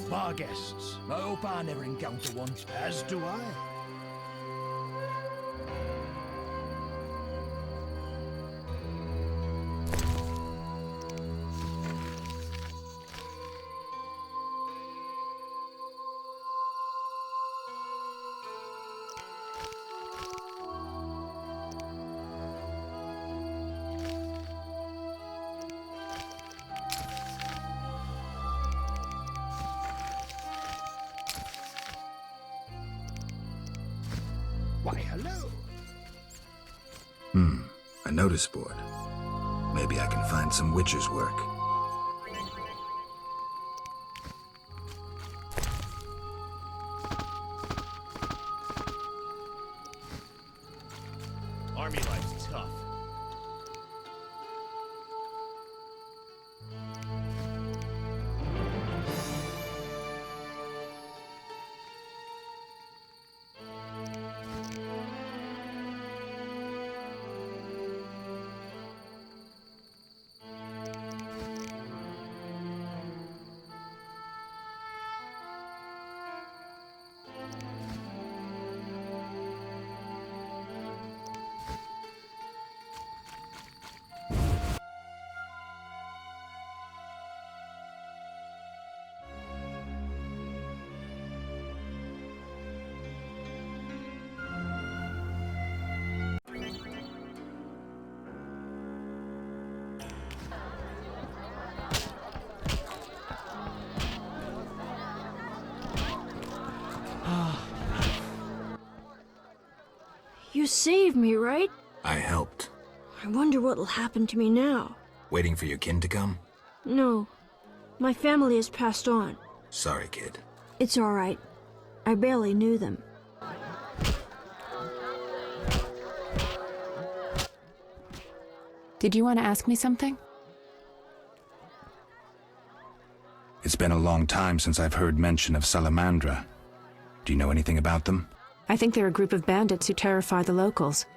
bar guests. I hope I never encounter one. As do I. Why, hello. A notice board. Maybe I can find some witcher's work. Army life's tough. You saved me, right? I helped. I wonder what'll happen to me now. Waiting for your kin to come? No. My family has passed on. Sorry, kid. It's all right. I barely knew them. Did you want to ask me something? It's been a long time since I've heard mention of Salamandra. Do you know anything about them? I think they're a group of bandits who terrify the locals.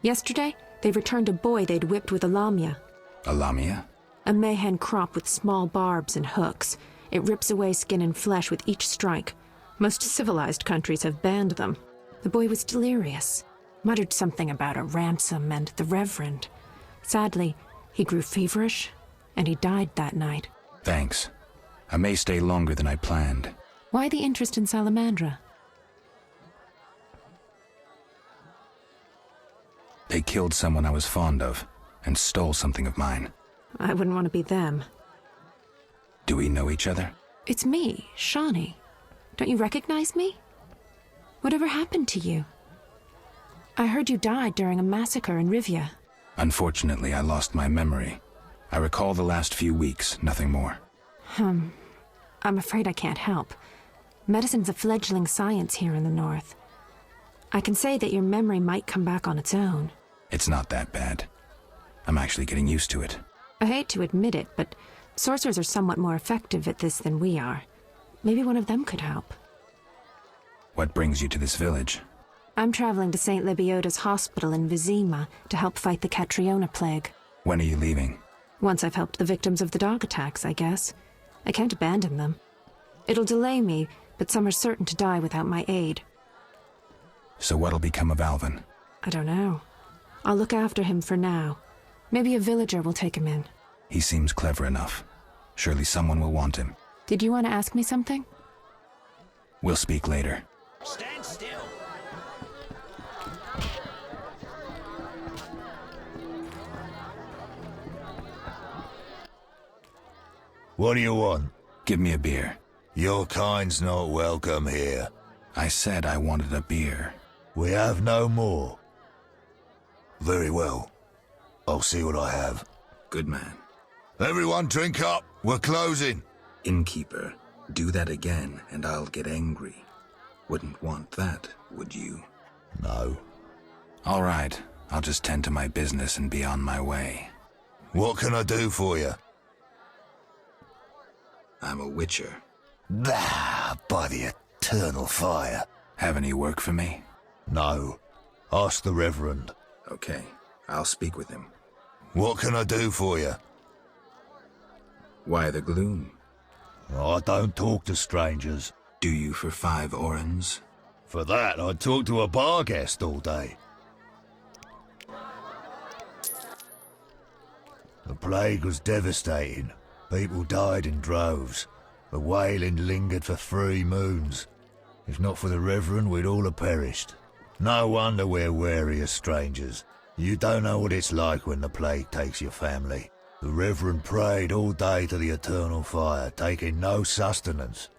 Yesterday, they returned a boy they'd whipped with a lamia. A lamia? A mayhen crop with small barbs and hooks. It rips away skin and flesh with each strike. Most civilized countries have banned them. The boy was delirious, muttered something about a ransom and the Reverend. Sadly, he grew feverish, and he died that night. Thanks. I may stay longer than I planned. Why the interest in Salamandra? They killed someone I was fond of, and stole something of mine. I wouldn't want to be them. Do we know each other? It's me, Shawnee. Don't you recognize me? Whatever happened to you? I heard you died during a massacre in Rivia. Unfortunately, I lost my memory. I recall the last few weeks, nothing more. I'm afraid I can't help. Medicine's a fledgling science here in the north. I can say that your memory might come back on its own. It's not that bad. I'm actually getting used to it. I hate to admit it, but sorcerers are somewhat more effective at this than we are. Maybe one of them could help. What brings you to this village? I'm traveling to St. Lebioda's hospital in Vizima to help fight the Catriona plague. When are you leaving? Once I've helped the victims of the dog attacks, I guess. I can't abandon them. It'll delay me, but some are certain to die without my aid. So what'll become of Alvin? I don't know. I'll look after him for now. Maybe a villager will take him in. He seems clever enough. Surely someone will want him. Did you want to ask me something? We'll speak later. Stand still. What do you want? Give me a beer. Your kind's not welcome here. I said I wanted a beer. We have no more. Very well. I'll see what I have. Good man. Everyone drink up. We're closing. Innkeeper, do that again and I'll get angry. Wouldn't want that, would you? No. All right. I'll just tend to my business and be on my way. What can I do for you? I'm a witcher. Ah, by the eternal fire. Have any work for me? No. Ask the Reverend. Okay, I'll speak with him. What can I do for you? Why the gloom? I don't talk to strangers. Do you for 5 orens? For that, I'd talk to a bar guest all day. The plague was devastating. People died in droves. The wailing lingered for 3 moons. If not for the Reverend, we'd all have perished. No wonder we're wary of strangers. You don't know what it's like when the plague takes your family. The Reverend prayed all day to the eternal fire, taking no sustenance.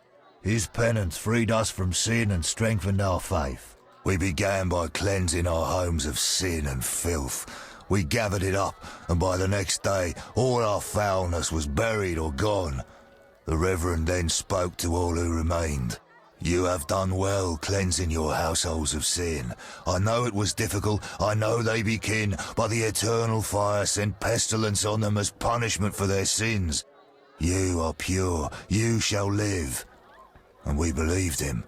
His penance freed us from sin and strengthened our faith. We began by cleansing our homes of sin and filth. We gathered it up, and by the next day, all our foulness was buried or gone. The Reverend then spoke to all who remained. You have done well cleansing your households of sin. I know it was difficult, I know they be kin, but the eternal fire sent pestilence on them as punishment for their sins. You are pure, you shall live. And we believed him,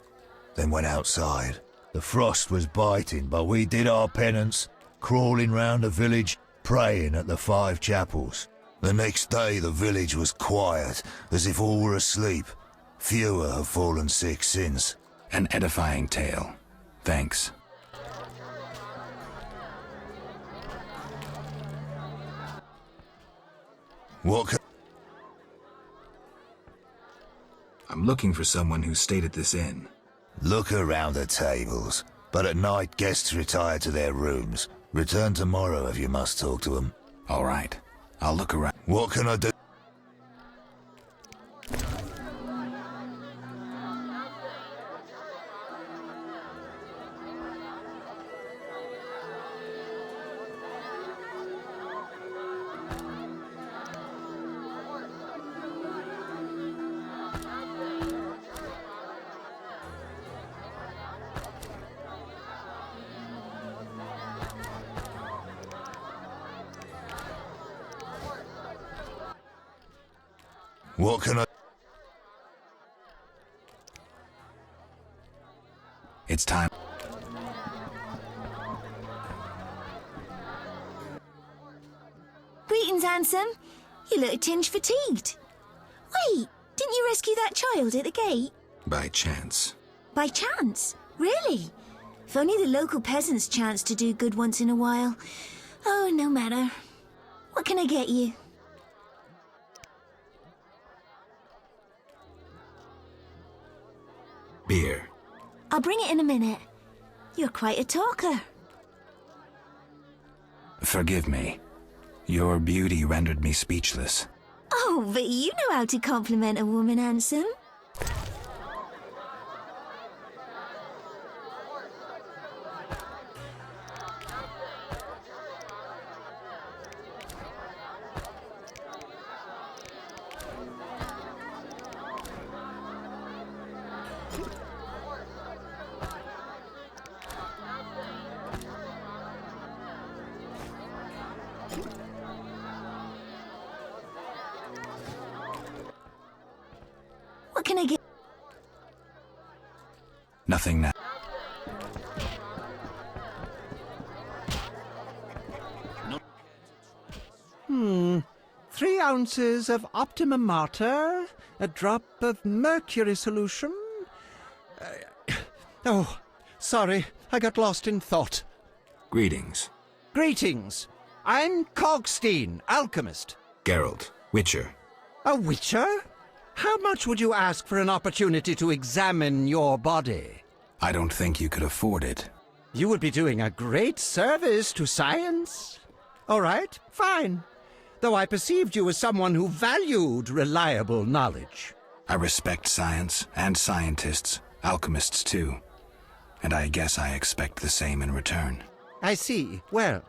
then went outside. The frost was biting, but we did our penance, crawling round the village, praying at the 5 chapels. The next day the village was quiet, as if all were asleep. Fewer have fallen sick since. An edifying tale. Thanks. I'm looking for someone who stayed at this inn. Look around the tables, but at night guests retire to their rooms. Return tomorrow if you must talk to them. All right. I'll look around. What can I do? What can I... It's time. Greetings, handsome. You look a tinge fatigued. Wait, didn't you rescue that child at the gate? By chance. By chance? Really? If only the local peasants chanced to do good once in a while. Oh, no matter. What can I get you? Beer. I'll bring it in a minute. You're quite a talker. Forgive me. Your beauty rendered me speechless. Oh, but you know how to compliment a woman, handsome. What can I get? Nothing now. 3 ounces of optimum mater, a drop of mercury solution. Oh, sorry, I got lost in thought. Greetings. Greetings. I'm Cogstein, alchemist. Geralt, Witcher. A witcher? How much would you ask for an opportunity to examine your body? I don't think you could afford it. You would be doing a great service to science. All right, fine. Though I perceived you as someone who valued reliable knowledge. I respect science and scientists, alchemists too. And I guess I expect the same in return. I see. Well,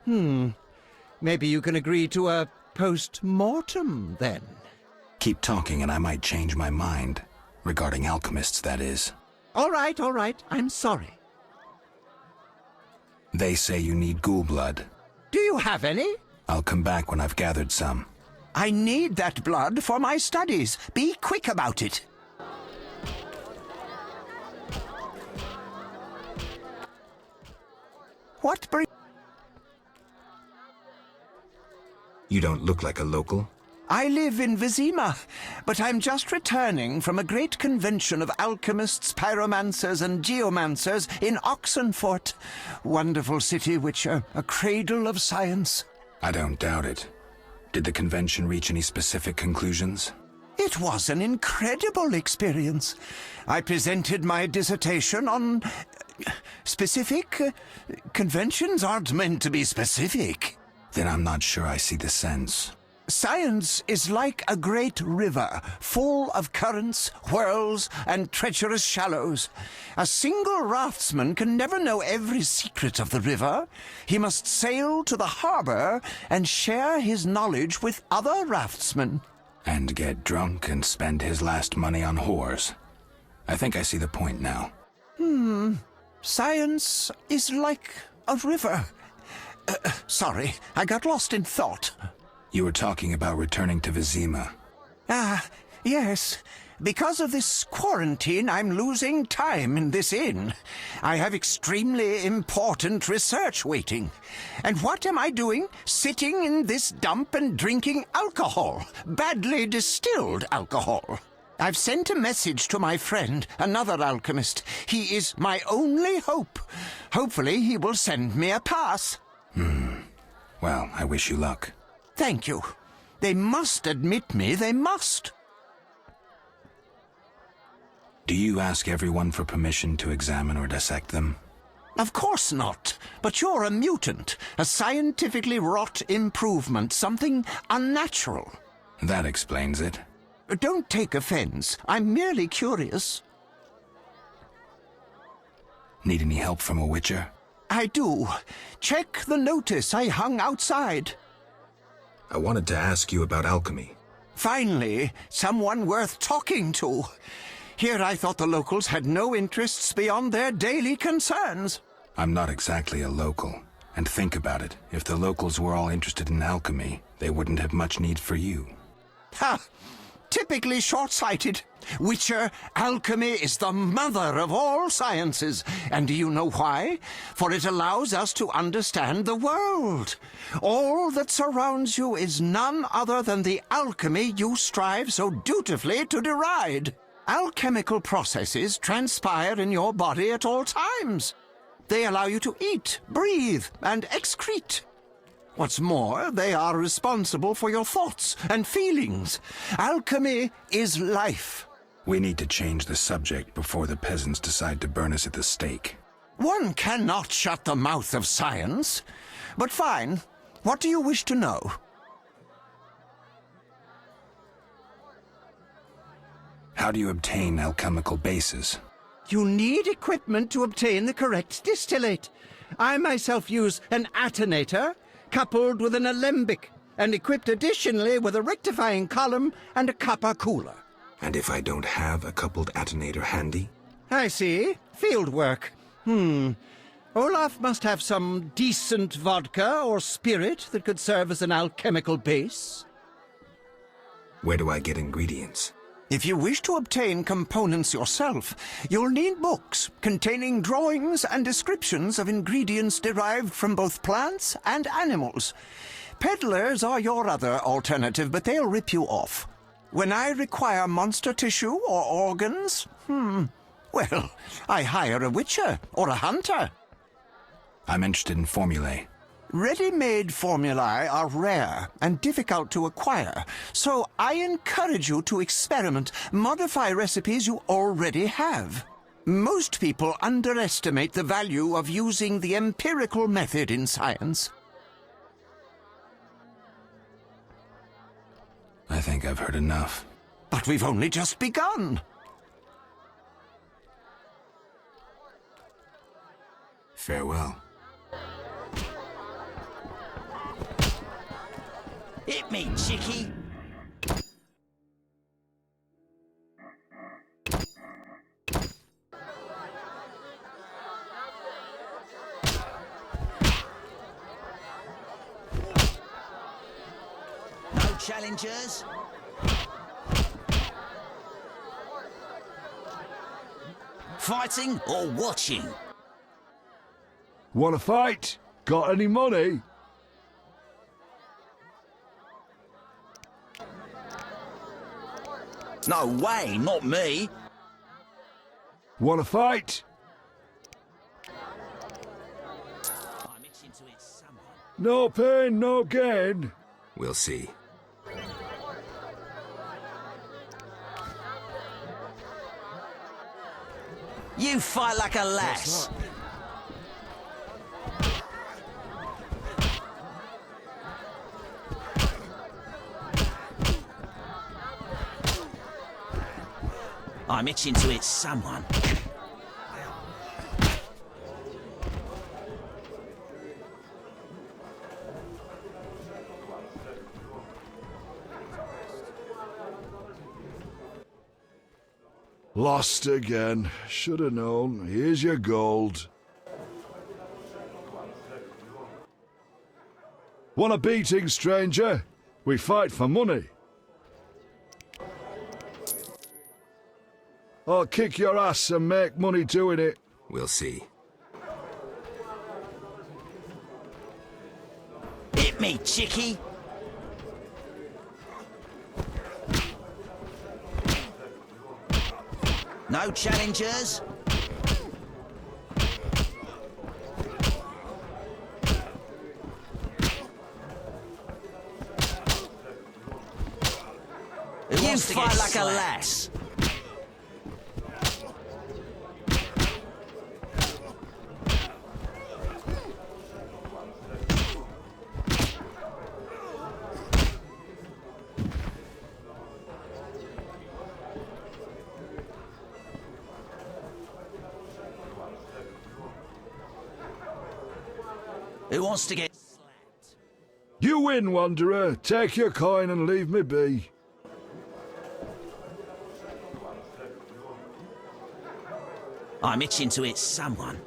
maybe you can agree to a post-mortem, then. Keep talking and I might change my mind. Regarding alchemists, that is. All right, I'm sorry. They say you need ghoul blood. Do you have any? I'll come back when I've gathered some. I need that blood for my studies. Be quick about it. You don't look like a local. I live in Vizima, but I'm just returning from a great convention of alchemists, pyromancers, and geomancers in Oxenfurt. Wonderful city, Witcher, a cradle of science. I don't doubt it. Did the convention reach any specific conclusions? It was an incredible experience. I presented my dissertation on... specific? Conventions aren't meant to be specific. Then I'm not sure I see the sense. Science is like a great river, full of currents, whirls, and treacherous shallows. A single raftsman can never know every secret of the river. He must sail to the harbor and share his knowledge with other raftsmen. And get drunk and spend his last money on whores. I think I see the point now. Science is like a river. Sorry, I got lost in thought. You were talking about returning to Vizima. Yes. Because of this quarantine, I'm losing time in this inn. I have extremely important research waiting. And what am I doing? Sitting in this dump and drinking alcohol. Badly distilled alcohol. I've sent a message to my friend, another alchemist. He is my only hope. Hopefully he will send me a pass. Well, I wish you luck. Thank you. They must admit me, they must. Do you ask everyone for permission to examine or dissect them? Of course not. But you're a mutant, a scientifically wrought improvement, something unnatural. That explains it. Don't take offense. I'm merely curious. Need any help from a Witcher? I do. Check the notice I hung outside. I wanted to ask you about alchemy. Finally, someone worth talking to. Here I thought the locals had no interests beyond their daily concerns. I'm not exactly a local. And think about it. If the locals were all interested in alchemy, they wouldn't have much need for you. Ha! Typically short-sighted. Witcher, alchemy is the mother of all sciences. And do you know why? For it allows us to understand the world. All that surrounds you is none other than the alchemy you strive so dutifully to deride. Alchemical processes transpire in your body at all times. They allow you to eat, breathe, and excrete. What's more, they are responsible for your thoughts and feelings. Alchemy is life. We need to change the subject before the peasants decide to burn us at the stake. One cannot shut the mouth of science. But fine. What do you wish to know? How do you obtain alchemical bases? You need equipment to obtain the correct distillate. I myself use an attenator, coupled with an alembic, and equipped additionally with a rectifying column and a copper cooler. And if I don't have a coupled attenator handy? I see. Field work. Olaf must have some decent vodka or spirit that could serve as an alchemical base. Where do I get ingredients? If you wish to obtain components yourself, you'll need books containing drawings and descriptions of ingredients derived from both plants and animals. Peddlers are your other alternative, but they'll rip you off. When I require monster tissue or organs, well, I hire a witcher or a hunter. I'm interested in formulae. Ready-made formulae are rare and difficult to acquire, so I encourage you to experiment, modify recipes you already have. Most people underestimate the value of using the empirical method in science. I think I've heard enough. But we've only just begun. Farewell. Hit me, chickie! No challengers? Fighting or watching? Wanna fight? Got any money? No way, not me. Want to fight? I'm itching to hit someone. No pain, no gain. We'll see. You fight like a lass. I'm itching to hit someone. Lost again. Should have known. Here's your gold. Want a beating, stranger? We fight for money. I'll kick your ass and make money doing it. We'll see. Hit me, chickie. No challengers? You fight like a lass. Who wants to get slapped? You win, Wanderer. Take your coin and leave me be. I'm itching to hit someone.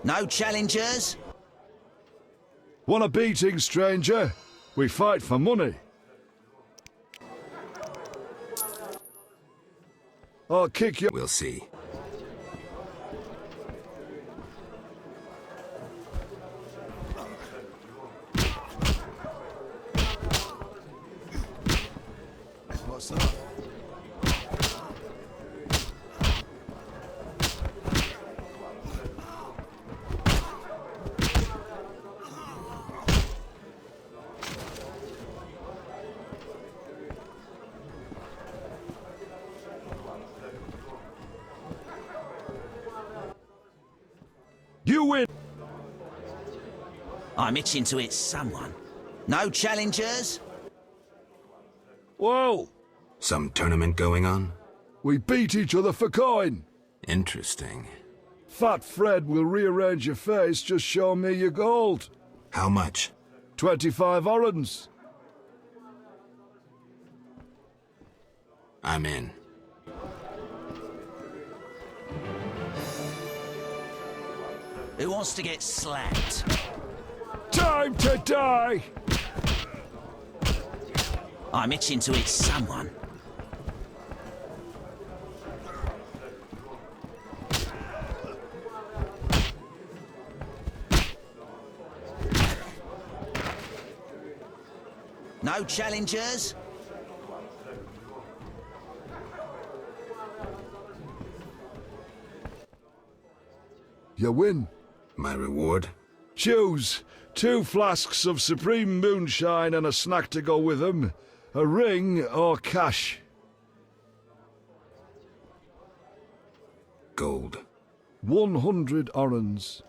No challengers? Want a beating, stranger? We fight for money. I'll kick you. We'll see. What's that? You win! I'm itching to hit someone. No challengers? Whoa! Some tournament going on? We beat each other for coin. Interesting. Fat Fred will rearrange your face, just show me your gold. How much? 25 orens. I'm in. Who wants to get slapped? Time to die! I'm itching to hit someone. No challengers? You win. My reward? Choose 2 flasks of supreme moonshine and a snack to go with them, a ring or cash. Gold. 100 orens.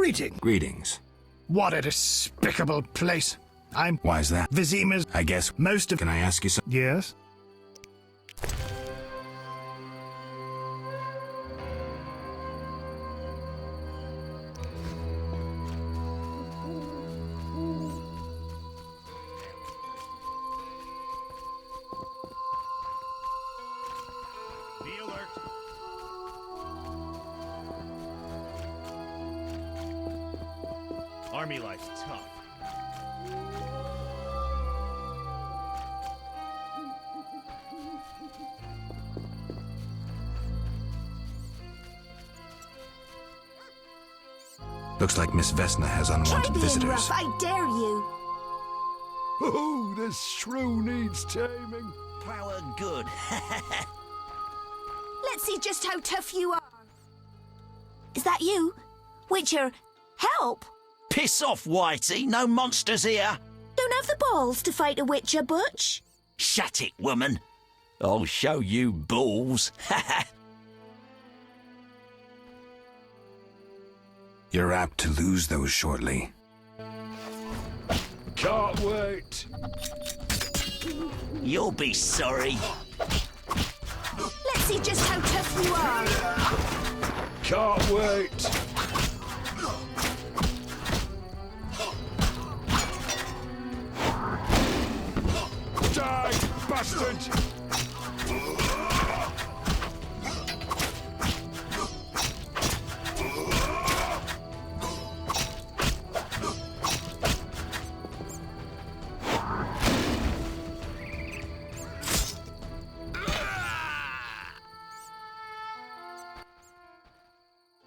Greeting. Greetings. What a despicable place. I'm Why's that? Vizima's. I guess. Most of. Can I ask you something? Yes? Be alert. Army life's tough. Looks like Miss Vesna has Try unwanted being visitors. rough, I dare you. Oh, this shrew needs taming. Power good. Let's see just how tough you are. Is that you? Witcher, help! Piss off, Whitey. No monsters here. Don't have the balls to fight a Witcher, Butch. Shut it, woman. I'll show you balls. You're apt to lose those shortly. Can't wait. You'll be sorry. Let's see just how tough you are. Can't wait. Die, bastard!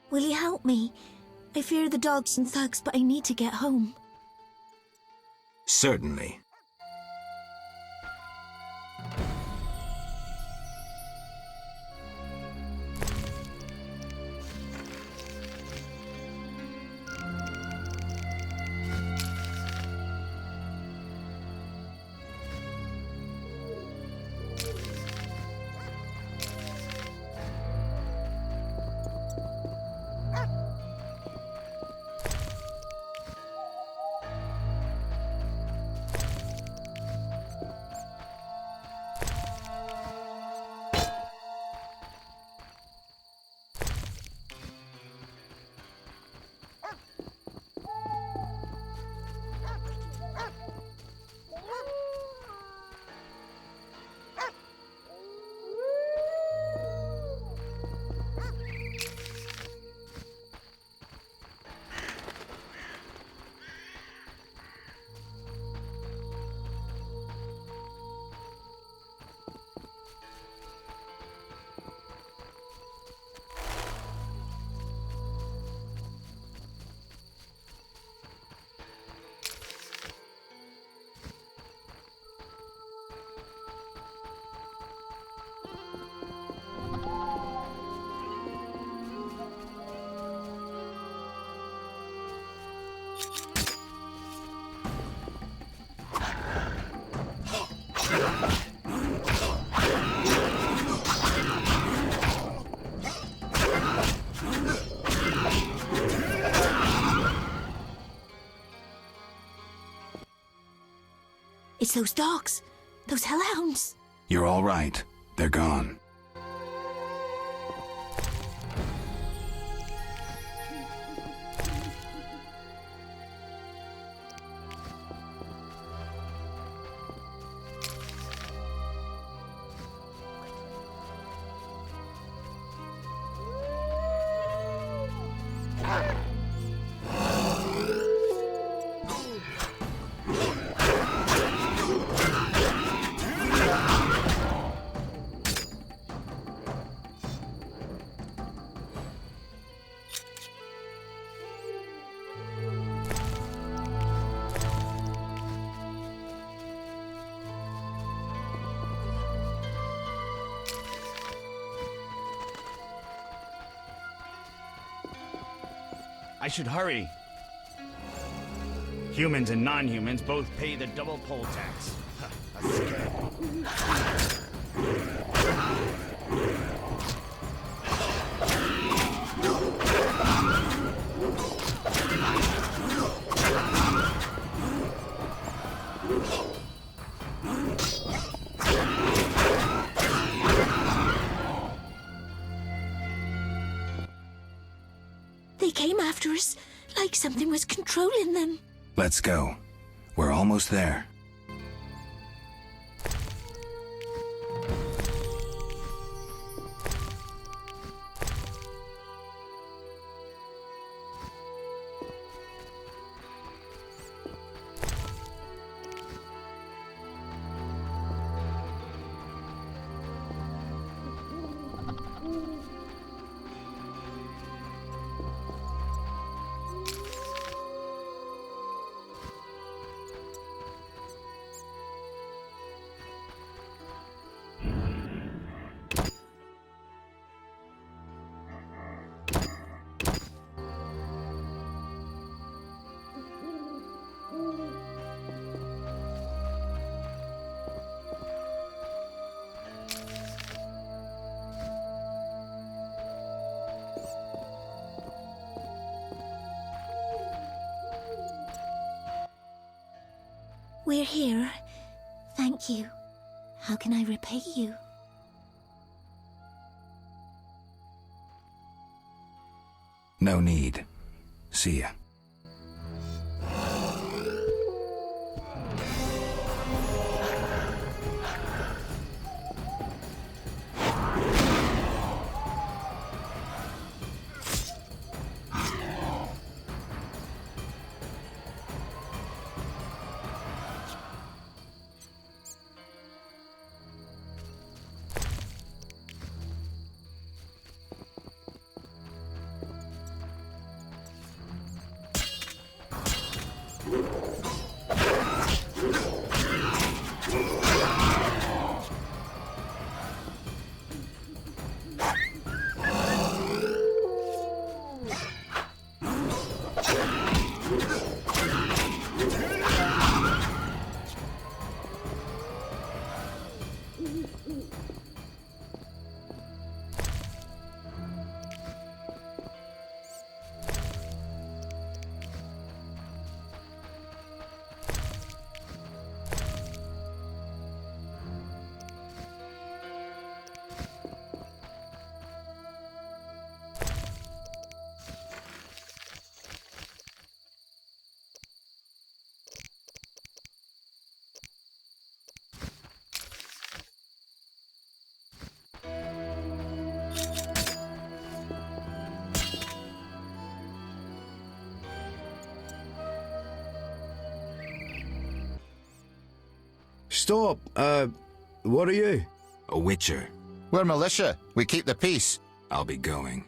Will you help me? I fear the dogs and thugs, but I need to get home. Certainly. It's those dogs. Those hellhounds. You're all right. They're gone. I should hurry. Humans and non-humans both pay the double poll tax. A scam. like something was controlling them. Let's go. We're almost there. We're here. Thank you. How can I repay you? No need. See ya. Stop! What are you? A witcher. We're militia. We keep the peace. I'll be going.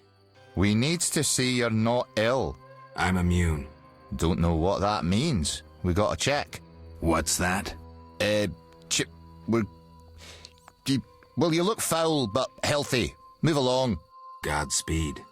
We needs to see you're not ill. I'm immune. Don't know what that means. We gotta check. What's that? Well, you look foul, but healthy. Move along. Godspeed.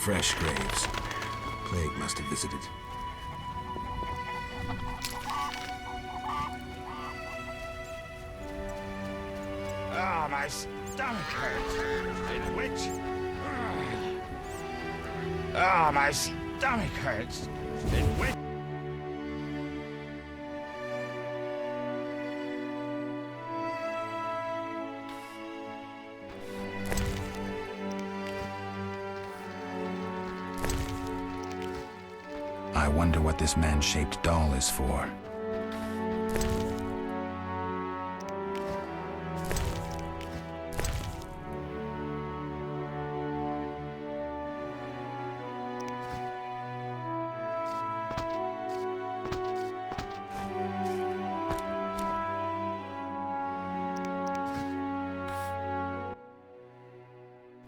Fresh graves. Plague must have visited. Ah, my stomach hurts. In which? Ah, my stomach hurts. In which? I wonder what this man-shaped doll is for.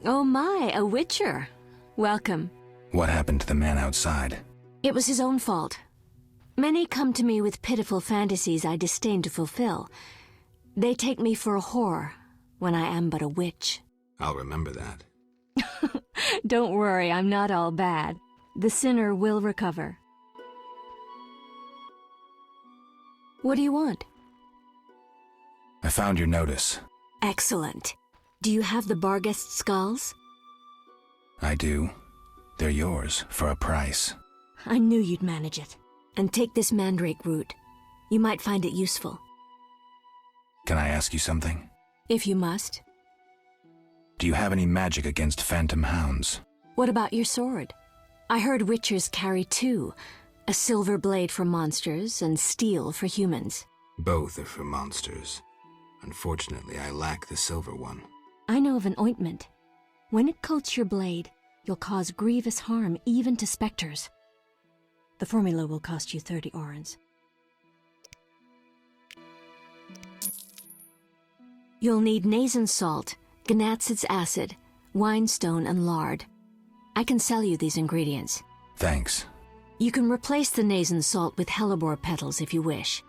Oh my, a witcher. Welcome. What happened to the man outside? It was his own fault. Many come to me with pitiful fantasies I disdain to fulfill. They take me for a whore, when I am but a witch. I'll remember that. Don't worry, I'm not all bad. The sinner will recover. What do you want? I found your notice. Excellent. Do you have the Barghest skulls? I do. They're yours, for a price. I knew you'd manage it. And take this mandrake root. You might find it useful. Can I ask you something? If you must. Do you have any magic against phantom hounds? What about your sword? I heard witchers carry two. A silver blade for monsters and steel for humans. Both are for monsters. Unfortunately, I lack the silver one. I know of an ointment. When it coats your blade, you'll cause grievous harm even to specters. The formula will cost you 30 orens. You'll need Nazen salt, Gnatzid's acid, winestone, and lard. I can sell you these ingredients. Thanks. You can replace the Nazen salt with hellebore petals if you wish.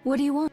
What do you want?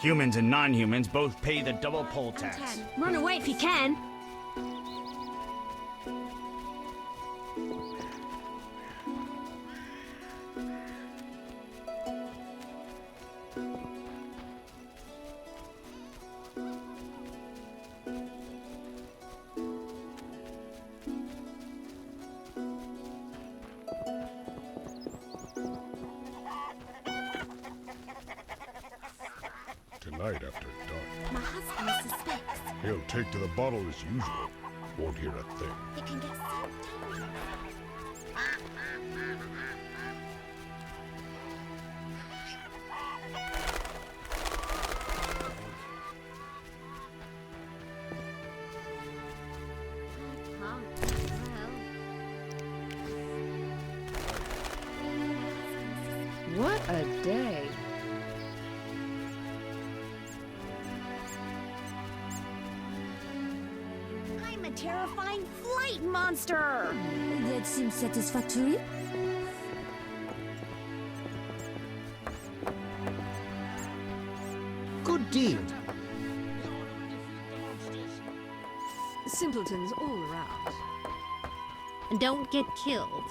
Humans and non-humans both pay the double poll tax. Run away if you can. Tonight after dark. My husband suspects. He'll take to the bottle as usual. Won't hear a thing. It can get so dangerous. What a day. I'm a terrifying flight monster! That seems satisfactory. Good deal. Simpletons all around. And don't get killed.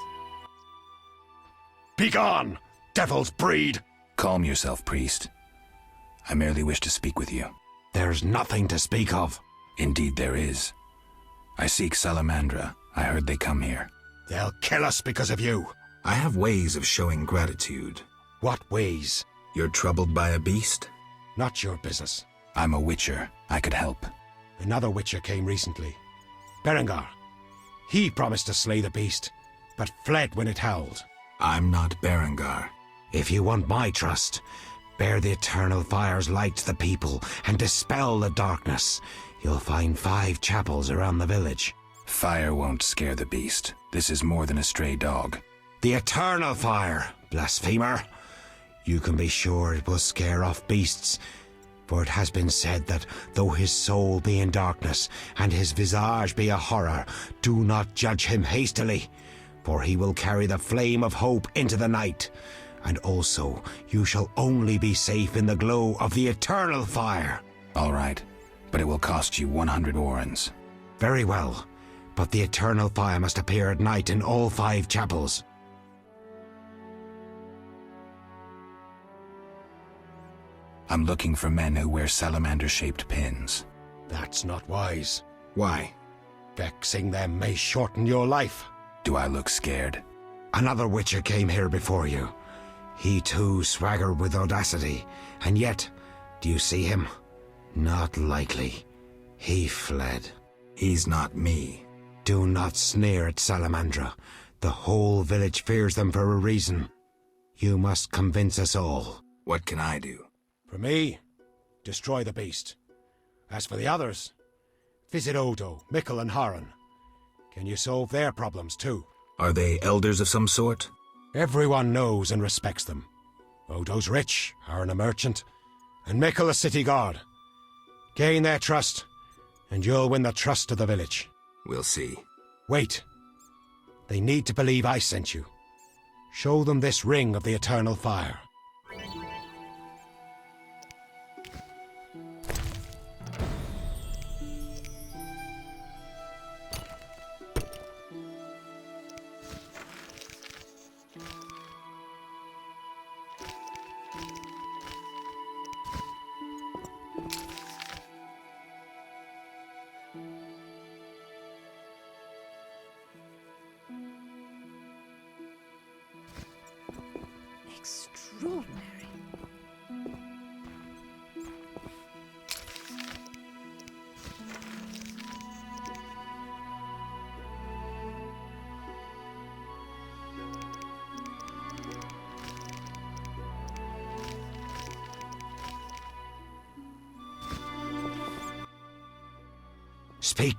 Begone, devil's breed! Calm yourself, priest. I merely wish to speak with you. There's nothing to speak of. Indeed there is. I seek Salamandra. I heard they come here. They'll kill us because of you. I have ways of showing gratitude. What ways? You're troubled by a beast? Not your business. I'm a witcher. I could help. Another witcher came recently. Berengar. He promised to slay the beast, but fled when it howled. I'm not Berengar. If you want my trust, bear the eternal fire's light to the people and dispel the darkness. You'll find 5 chapels around the village. Fire won't scare the beast. This is more than a stray dog. The eternal fire, blasphemer. You can be sure it will scare off beasts, for it has been said that though his soul be in darkness and his visage be a horror, do not judge him hastily, for he will carry the flame of hope into the night. And also, you shall only be safe in the glow of the eternal fire. All right, but it will cost you 100 orens. Very well, but the eternal fire must appear at night in all 5 chapels. I'm looking for men who wear salamander-shaped pins. That's not wise. Why? Vexing them may shorten your life. Do I look scared? Another witcher came here before you. He too swaggered with audacity, and yet, do you see him? Not likely. He fled. He's not me. Do not sneer at Salamandra. The whole village fears them for a reason. You must convince us all. What can I do? For me, destroy the beast. As for the others, visit Odo, Mikkel and Haran. Can you solve their problems too? Are they elders of some sort? Everyone knows and respects them. Odo's rich, Haran a merchant, and Mikkel a city guard. Gain their trust, and you'll win the trust of the village. We'll see. Wait. They need to believe I sent you. Show them this ring of the eternal fire. Extraordinary. Speak.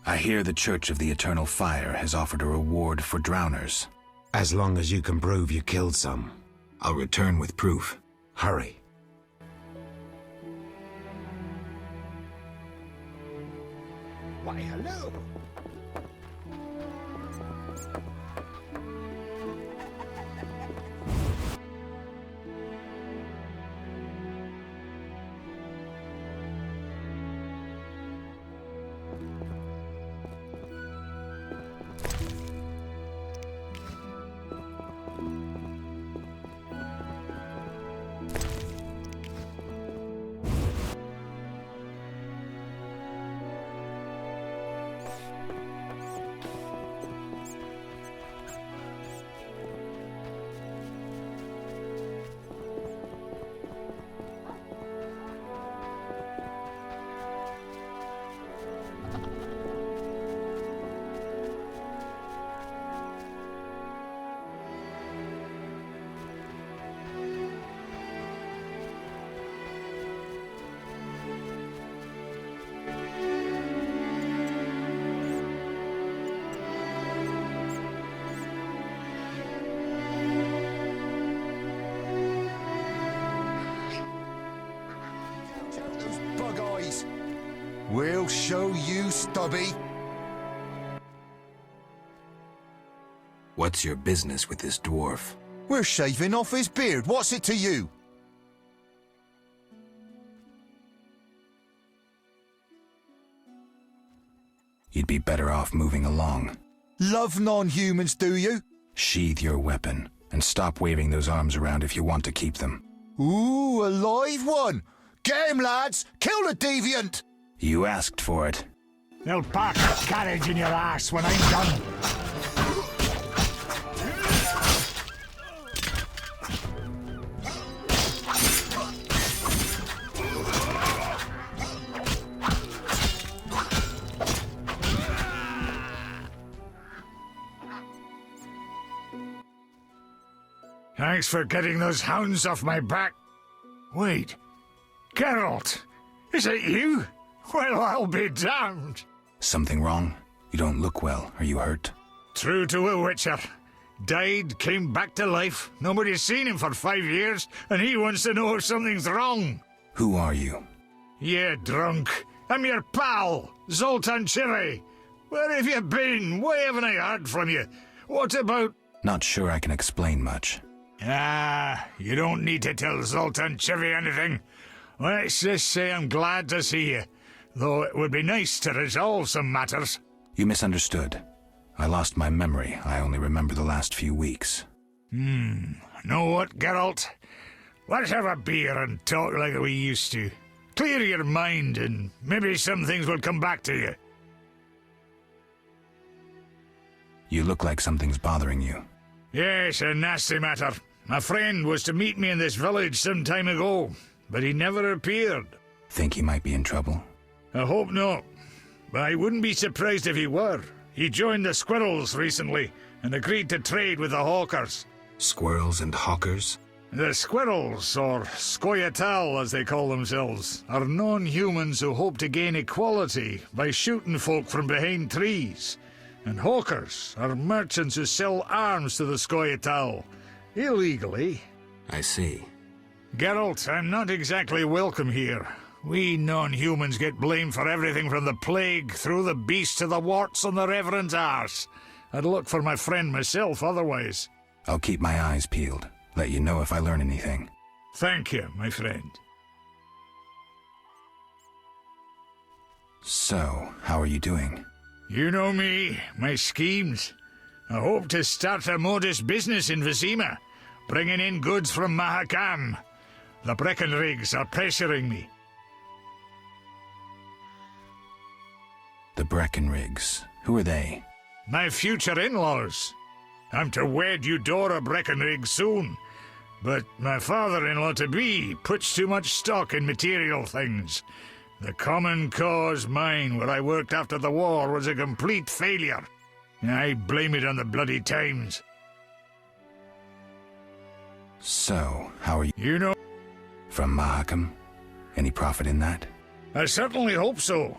I hear the Church of the Eternal Fire has offered a reward for drowners. As long as you can prove you killed some. I'll return with proof. Hurry. Why, hello. We'll show you, Stubby. What's your business with this dwarf? We're shaving off his beard. What's it to you? You'd be better off moving along. Love non-humans, do you? Sheathe your weapon, and stop waving those arms around if you want to keep them. Ooh, a live one! Get him, lads! Kill the deviant! You asked for it. They'll park a carriage in your ass when I'm done. Thanks for getting those hounds off my back. Wait, Geralt, is it you? Well, I'll be damned. Something wrong? You don't look well. Are you hurt? True to a witcher. Died, came back to life. Nobody's seen him for 5 years, and he wants to know if something's wrong. Who are you? Yeah, drunk. I'm your pal, Zoltan Chivy. Where have you been? Why haven't I heard from you? What about... Not sure I can explain much. Ah, you don't need to tell Zoltan Chivy anything. Let's just say I'm glad to see you. Though it would be nice to resolve some matters. You misunderstood. I lost my memory. I only remember the last few weeks. Know what, Geralt? Let's have a beer and talk like we used to. Clear your mind and maybe some things will come back to you. You look like something's bothering you. Yes, a nasty matter. My friend was to meet me in this village some time ago, but he never appeared. Think he might be in trouble? I hope not, but I wouldn't be surprised if he were. He joined the Squirrels recently and agreed to trade with the Hawkers. Squirrels and hawkers? The Squirrels, or Scoia'tael as they call themselves, are non-humans who hope to gain equality by shooting folk from behind trees. And Hawkers are merchants who sell arms to the Scoia'tael, illegally. I see. Geralt, I'm not exactly welcome here. We non-humans get blamed for everything from the plague through the beast to the warts on the Reverend's arse. I'd look for my friend myself otherwise. I'll keep my eyes peeled. Let you know if I learn anything. Thank you, my friend. So, how are you doing? You know me, my schemes. I hope to start a modest business in Vizima, bringing in goods from Mahakam. The Breckenrigs are pressuring me. The Breckenrigs. Who are they? My future in-laws. I'm to wed Eudora Breckenridge soon. But my father-in-law-to-be puts too much stock in material things. The Common Cause mine, where I worked after the war, was a complete failure. I blame it on the bloody times. So, how are you? You know... From Mahakam? Any profit in that? I certainly hope so.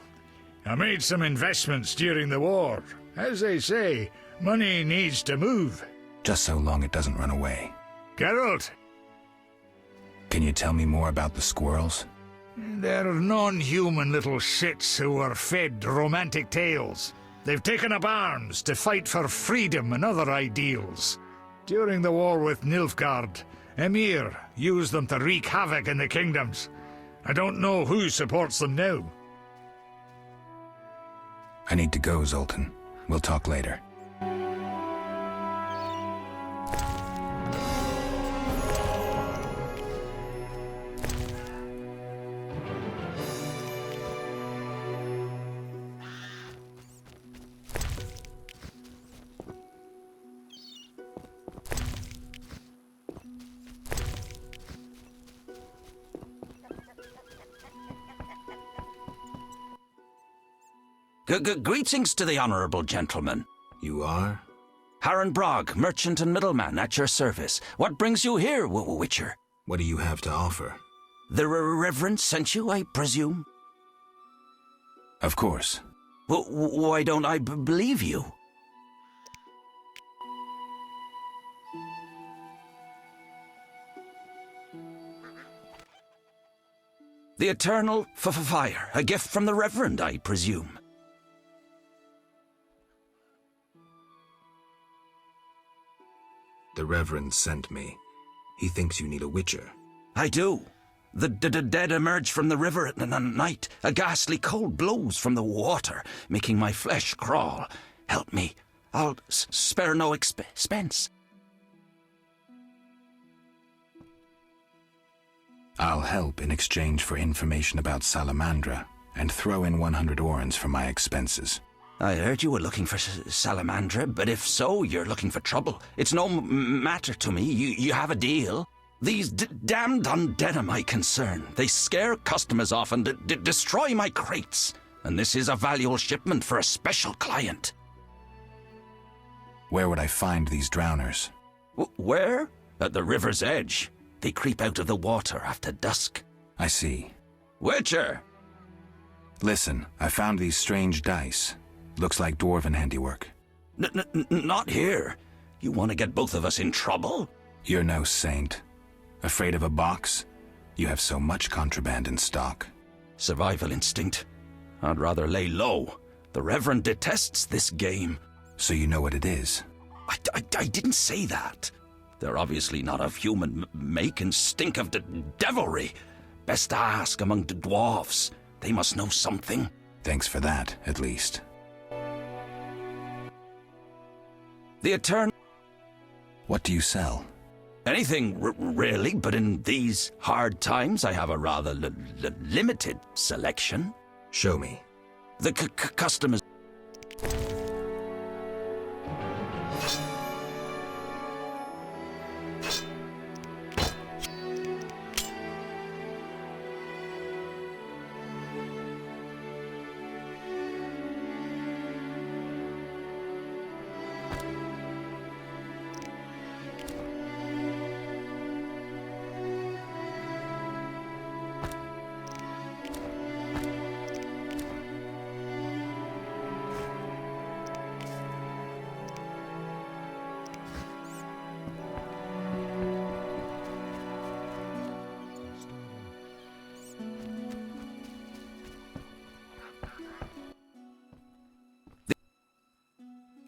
I made some investments during the war. As they say, money needs to move. Just so long it doesn't run away. Geralt! Can you tell me more about the squirrels? They're non-human little shits who are fed romantic tales. They've taken up arms to fight for freedom and other ideals. During the war with Nilfgaard, Emir used them to wreak havoc in the kingdoms. I don't know who supports them now. I need to go, Zoltan. We'll talk later. Greetings to the honourable gentleman. You are? Harren Brog, merchant and middleman, at your service. What brings you here, Witcher? What do you have to offer? The Reverend sent you, I presume? Of course. Why don't I believe you? The Eternal Fire, a gift from the Reverend, I presume. The Reverend sent me. He thinks you need a witcher. I do. The dead emerge from the river at night. A ghastly cold blows from the water, making my flesh crawl. Help me. I'll spare no expense. I'll help in exchange for information about Salamandra, and throw in 100 orens for my expenses. I heard you were looking for Salamandra, but if so, you're looking for trouble. It's no matter to me. You have a deal. These damned undead are my concern. They scare customers off and destroy my crates. And this is a valuable shipment for a special client. Where would I find these drowners? Where? At the river's edge. They creep out of the water after dusk. I see. Witcher! Listen, I found these strange dice. Looks like dwarven handiwork. Not here. You want to get both of us in trouble? You're no saint. Afraid of a box? You have so much contraband in stock. Survival instinct. I'd rather lay low. The Reverend detests this game. So you know what it is? I didn't say that. They're obviously not of human make and stink of devilry. Best to ask among the dwarves. They must know something. Thanks for that, at least. The Eternal... What do you sell? Anything, really, but in these hard times I have a rather limited selection. Show me. The customers...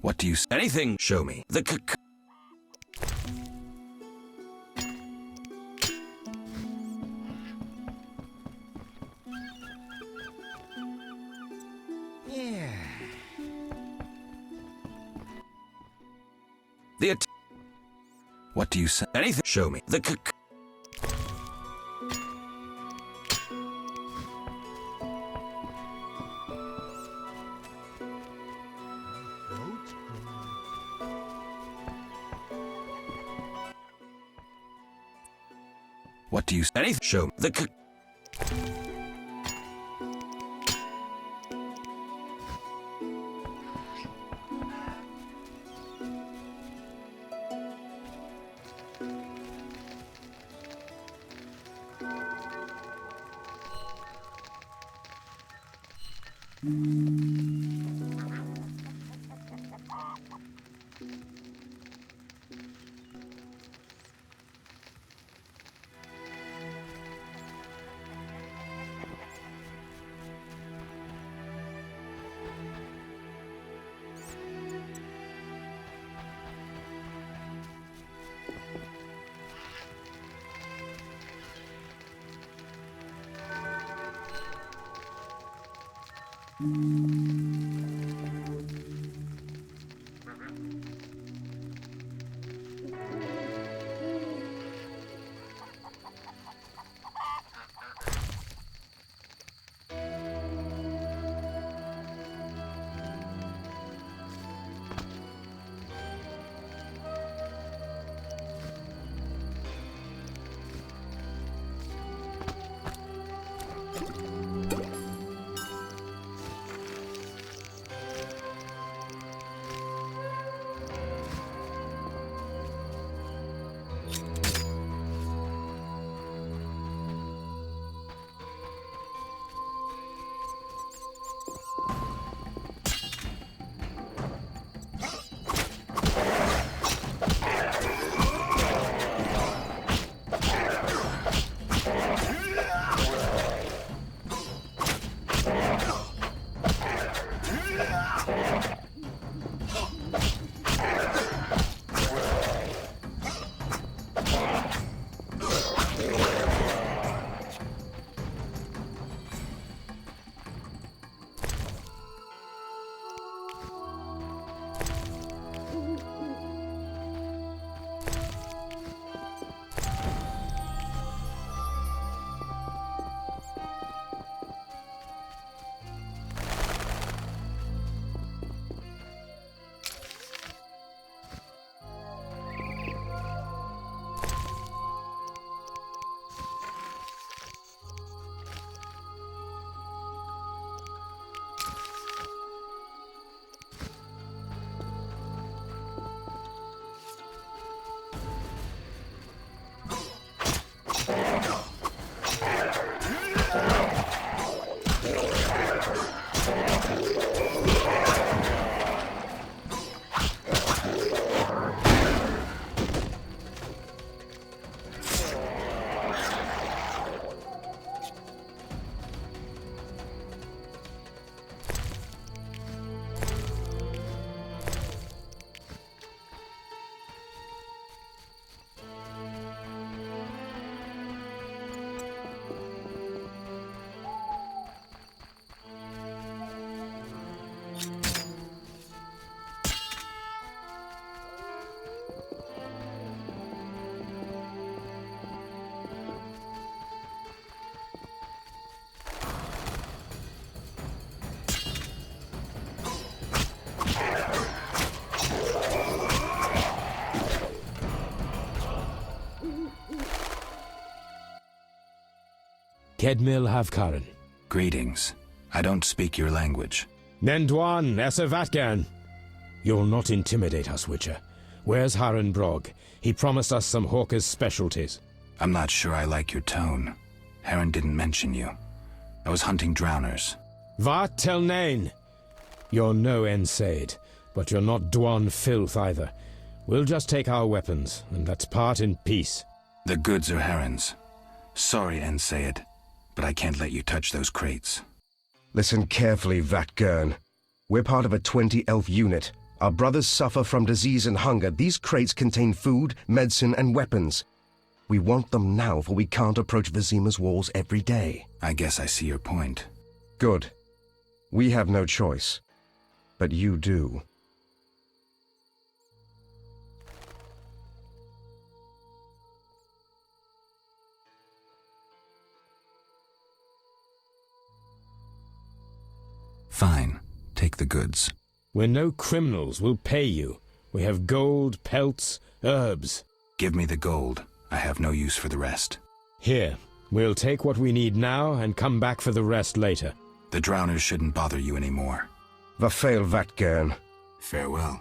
What do you... Anything. Show me. The Yeah. The What do you say? Anything. Show me. The What do you... Anything? Show. Kedmil Havkaran. Greetings. I don't speak your language. Nendwan Esavatgan. You'll not intimidate us, Witcher. Where's Haran Brog? He promised us some hawker's specialties. I'm not sure I like your tone. Haran didn't mention you. I was hunting drowners. Vat tel nain. You're no Ensaid, but you're not Dwan filth either. We'll just take our weapons, and let's part in peace. The goods are Haran's. Sorry, Ensaid, but I can't let you touch those crates. Listen carefully, Vatgern. We're part of a 20-elf unit. Our brothers suffer from disease and hunger. These crates contain food, medicine, and weapons. We want them now, for we can't approach Vizima's walls every day. I guess I see your point. Good. We have no choice. But you do. Fine. Take the goods. We're no criminals. We'll pay you. We have gold, pelts, herbs. Give me the gold. I have no use for the rest. Here, we'll take what we need now and come back for the rest later. The drowners shouldn't bother you anymore. Vafail Vatgern. Farewell.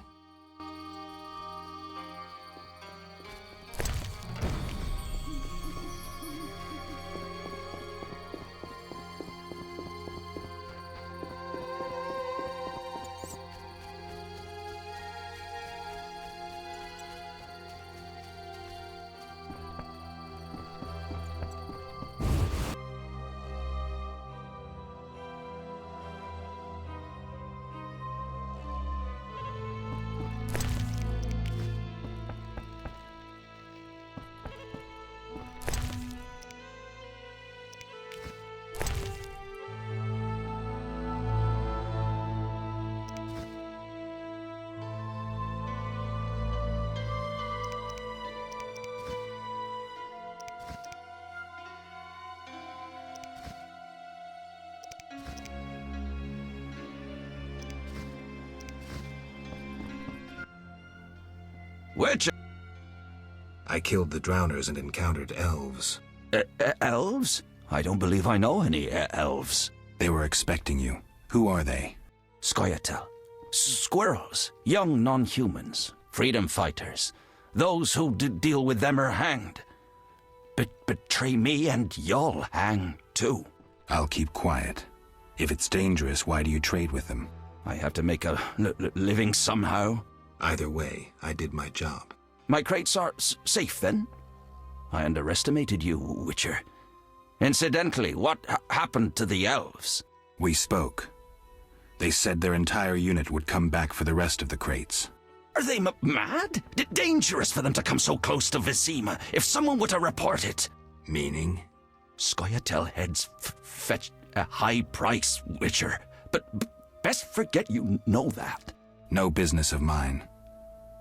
Which? I killed the drowners and encountered elves. Elves? I don't believe I know any elves. They were expecting you. Who are they? Scoia'tael. Squirrels. Young non-humans. Freedom fighters. Those who deal with them are hanged. Betray me and you'll hang too. I'll keep quiet. If it's dangerous, why do you trade with them? I have to make a living somehow. Either way, I did my job. My crates are safe, then? I underestimated you, Witcher. Incidentally, what happened to the elves? We spoke. They said their entire unit would come back for the rest of the crates. Are they mad? Dangerous for them to come so close to Vizima. If someone were to report it. Meaning? Scoia'tael heads fetch a high price, Witcher. But best forget you know that. No business of mine.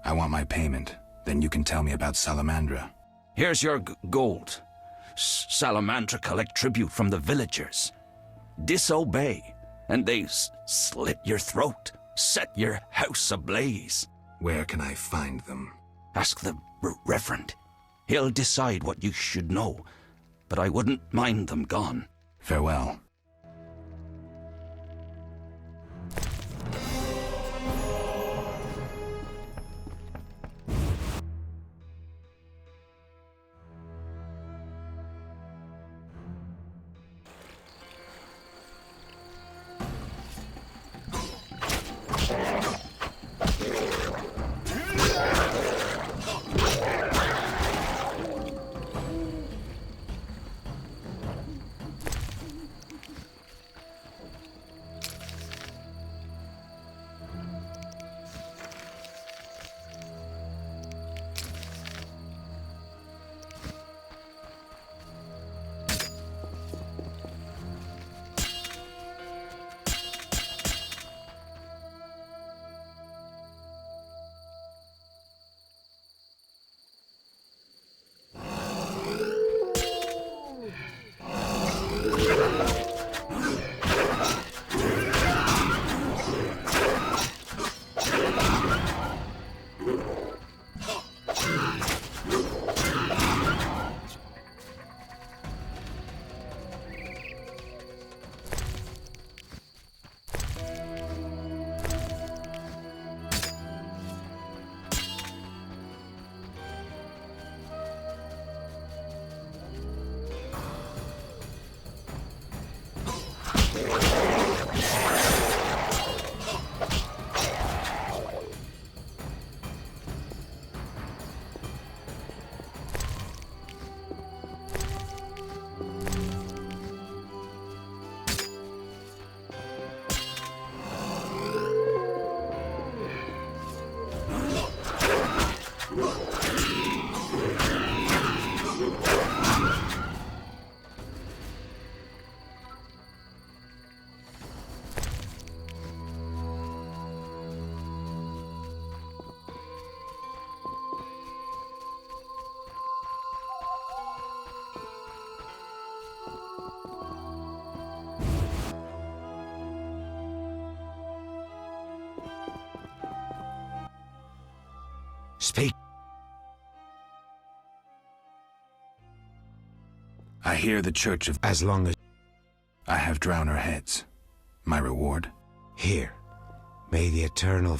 I want my payment. Then you can tell me about Salamandra. Here's your gold. Salamandra collect tribute from the villagers. Disobey, and they slit your throat, set your house ablaze. Where can I find them? Ask the Reverend. He'll decide what you should know, but I wouldn't mind them gone. Farewell. Speak. I hear the Church of... As long as... I have drowner heads. My reward? Here. May the eternal...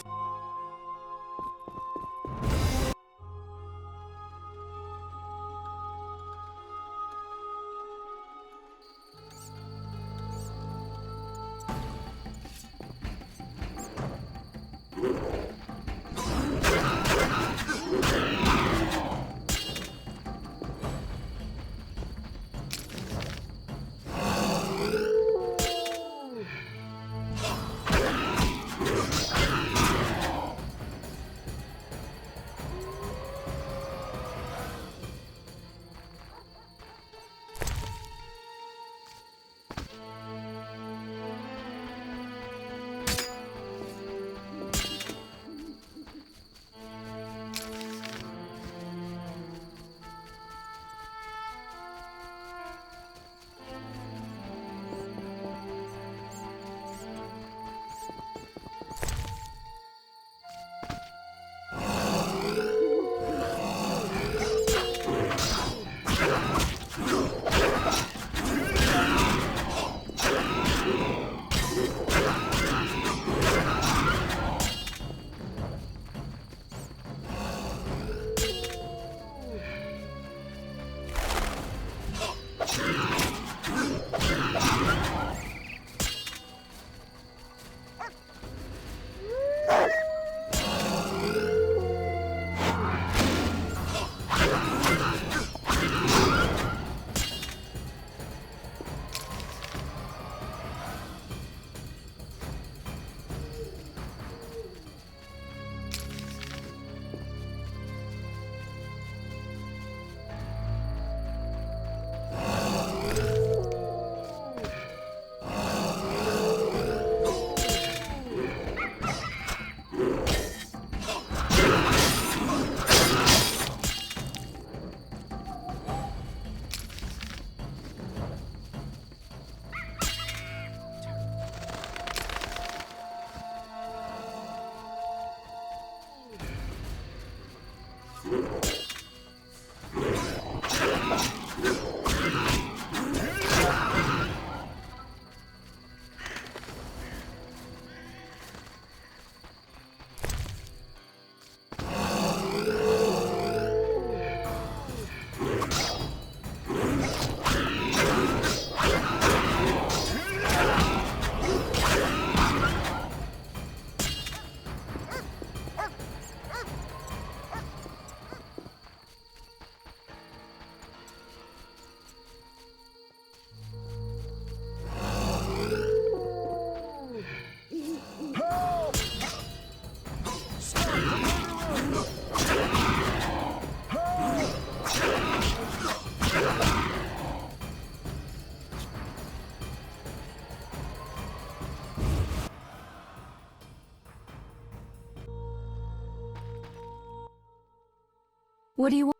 What do you want?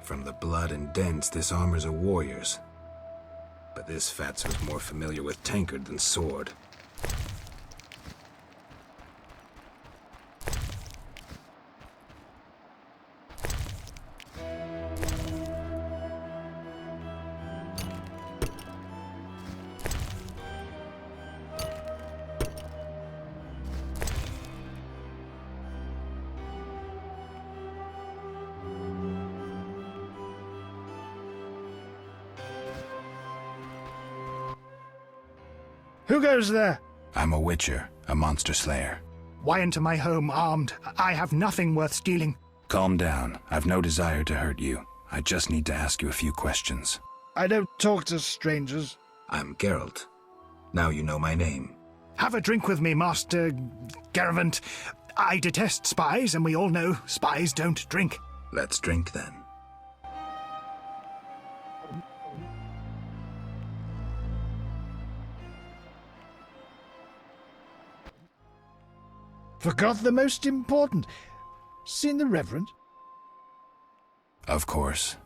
From the blood and dents, this armor's a warrior's. But this fatso's more familiar with tankard than sword. Who goes there? I'm a witcher, a monster slayer. Why enter my home armed? I have nothing worth stealing. Calm down. I've no desire to hurt you. I just need to ask you a few questions. I don't talk to strangers. I'm Geralt. Now you know my name. Have a drink with me, Master Garavant. I detest spies, and we all know spies don't drink. Let's drink then. Forgot the most important. Seen the Reverend? Of course.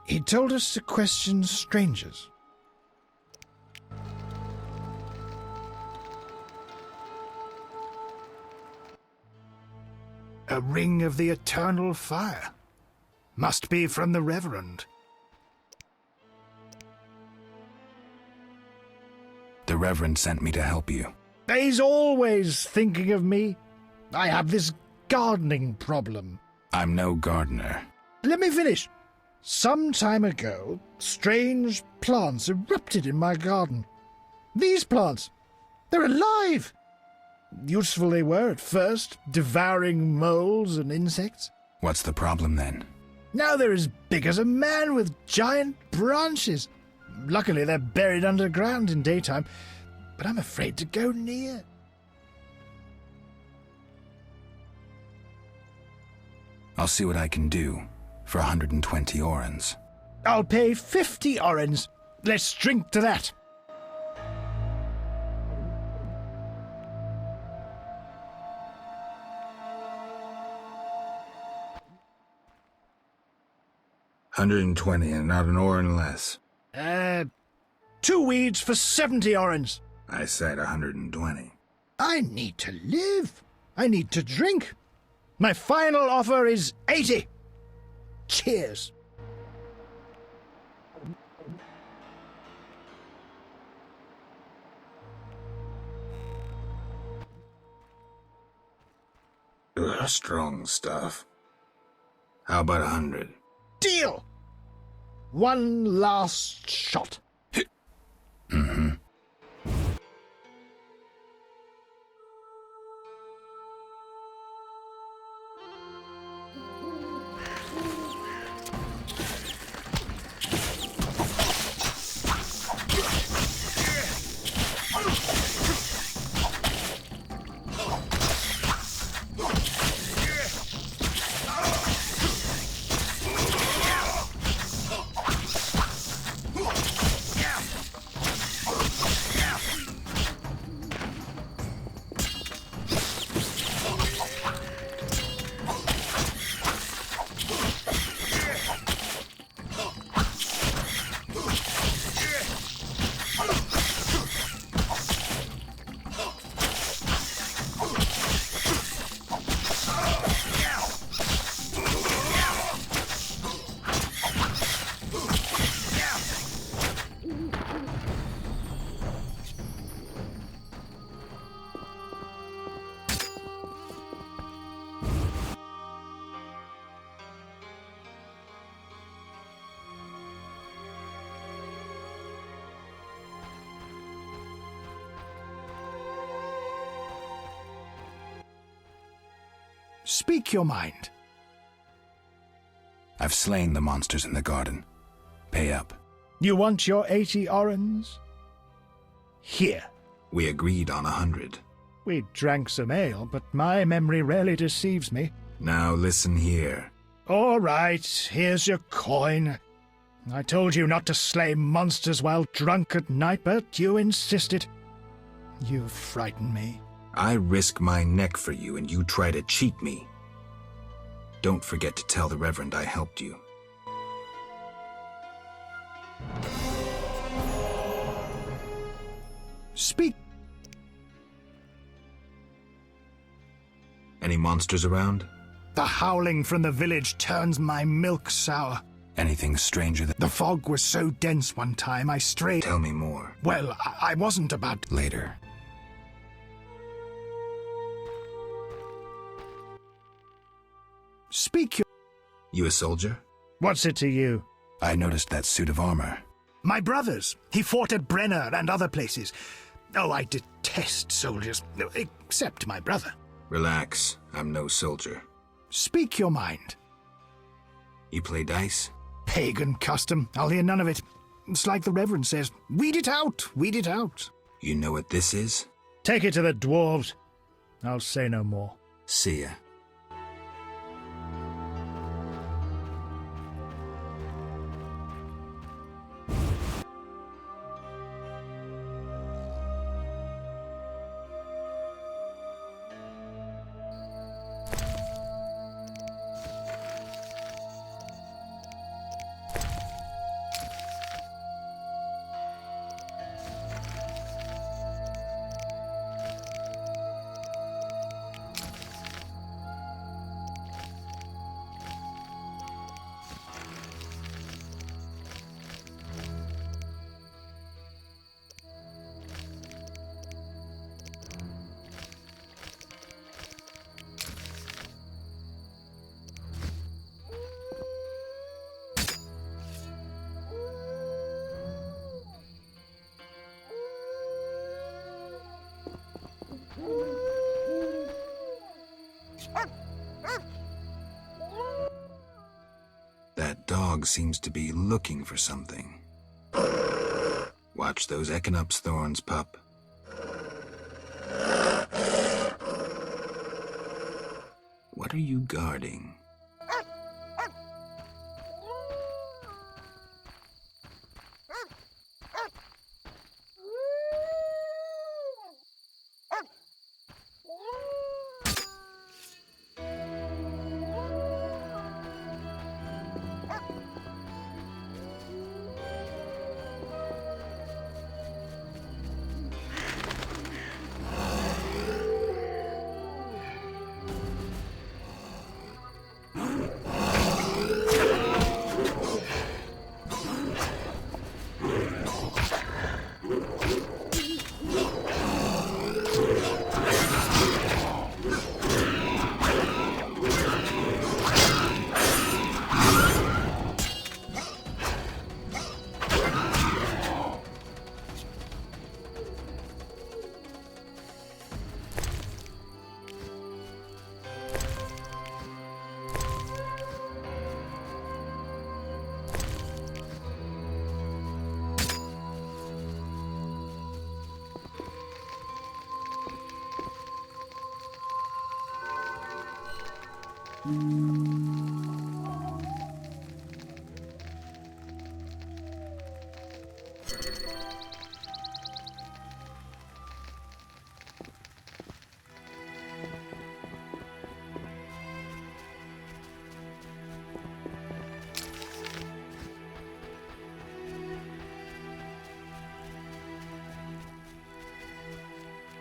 He told us to question strangers. A ring of the eternal fire. Must be from the Reverend. The Reverend sent me to help you. He's always thinking of me. I have this gardening problem. I'm no gardener. Let me finish. Some time ago, strange plants erupted in my garden. These plants, they're alive. Useful they were at first, devouring moles and insects. What's the problem then? Now they're as big as a man with giant branches. Luckily, they're buried underground in daytime, but I'm afraid to go near. I'll see what I can do for 120 orens. I'll pay 50 orens. Let's drink to that. $120 and not an oren less. 2 weeds for 70 orens. I said 120. I need to live. I need to drink. My final offer is 80. Cheers. Ugh, strong stuff. How about 100? Deal! One last shot. Mm-hmm. Speak your mind. I've slain the monsters in the garden. Pay up. You want your 80 orens? Here. We agreed on 100. We drank some ale, but my memory rarely deceives me. Now listen here. All right, here's your coin. I told you not to slay monsters while drunk at night, but you insisted. You frighten me. I risk my neck for you and you try to cheat me. Don't forget to tell the Reverend I helped you. Speak. Any monsters around? The howling from the village turns my milk sour. Anything stranger than... The fog was so dense one time I strayed... Tell me more. Well, I wasn't about... Later. Speak your... You a soldier? What's it to you? I noticed that suit of armor. My brother's. He fought at Brenner and other places. Oh, I detest soldiers. Except my brother. Relax. I'm no soldier. Speak your mind. You play dice? Pagan custom. I'll hear none of it. It's like the Reverend says. Weed it out. Weed it out. You know what this is? Take it to the dwarves. I'll say no more. See ya. That dog seems to be looking for something. Watch those Echinop's thorns, pup. What are you guarding?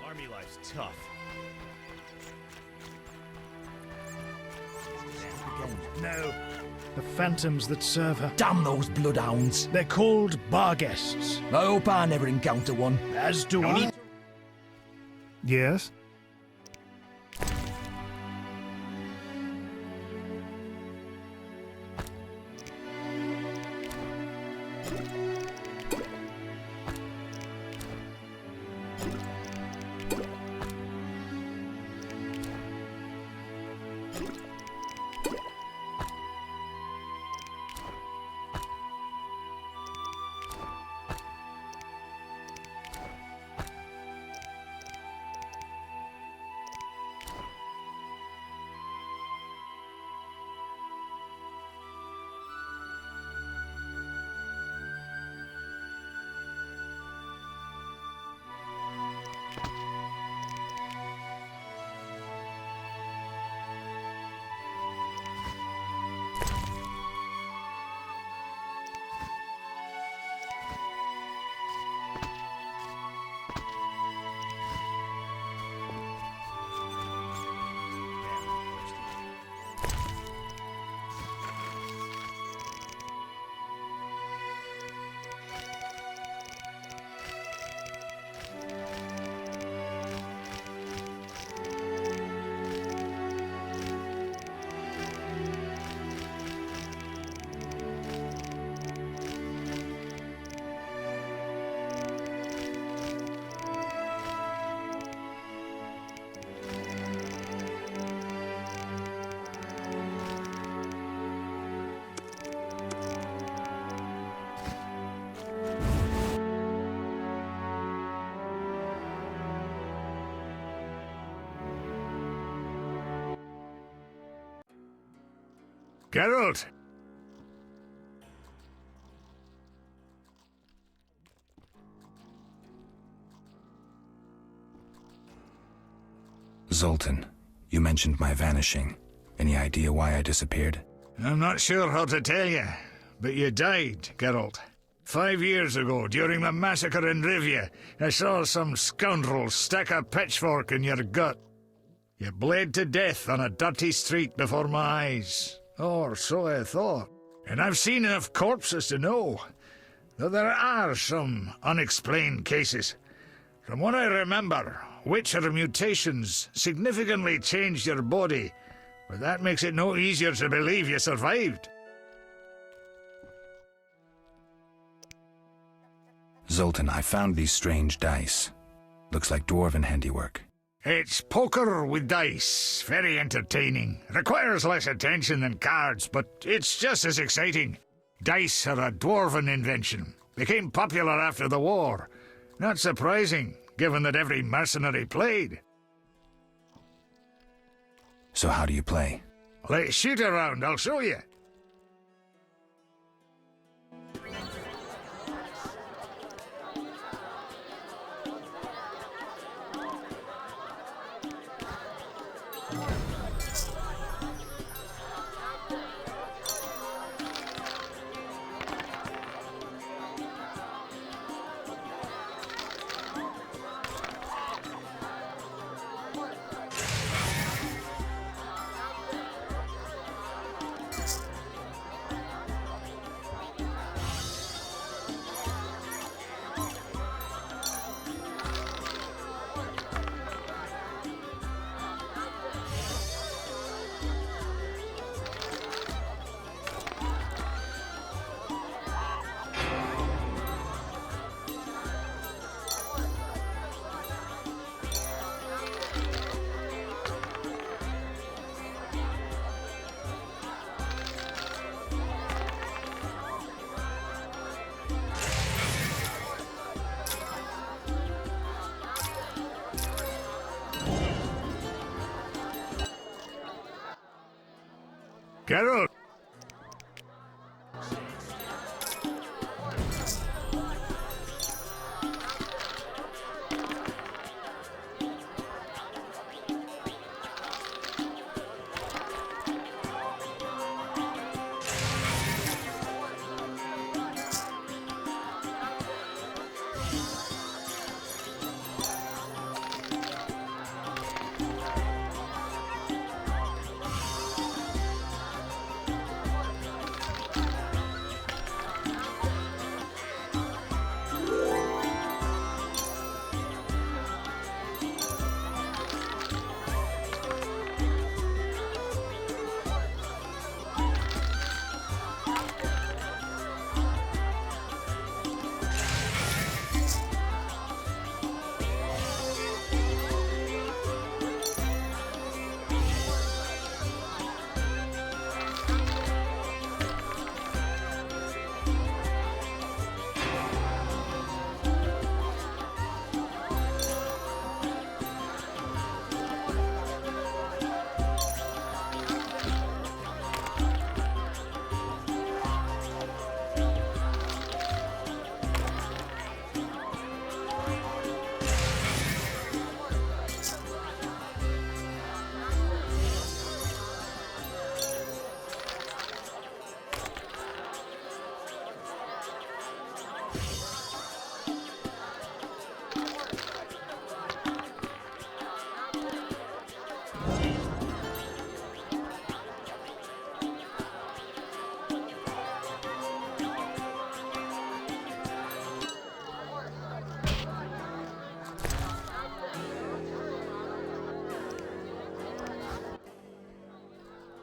Army life's tough. No. The phantoms that serve her. Damn those bloodhounds. They're called bar guests. I hope I never encounter one. As do I. Yes? Geralt! Zoltan, you mentioned my vanishing. Any idea why I disappeared? I'm not sure how to tell you, but you died, Geralt. 5 years ago, during the massacre in Rivia, I saw some scoundrel stick a pitchfork in your gut. You bled to death on a dirty street before my eyes. Or so I thought. And I've seen enough corpses to know that there are some unexplained cases. From what I remember, Witcher mutations significantly changed your body, but that makes it no easier to believe you survived. Zoltan, I found these strange dice. Looks like dwarven handiwork. It's poker with dice. Very entertaining. Requires less attention than cards, but it's just as exciting. Dice are a dwarven invention. Became popular after the war. Not surprising, given that every mercenary played. So how do you play? Let's shoot around, I'll show you. Geralt!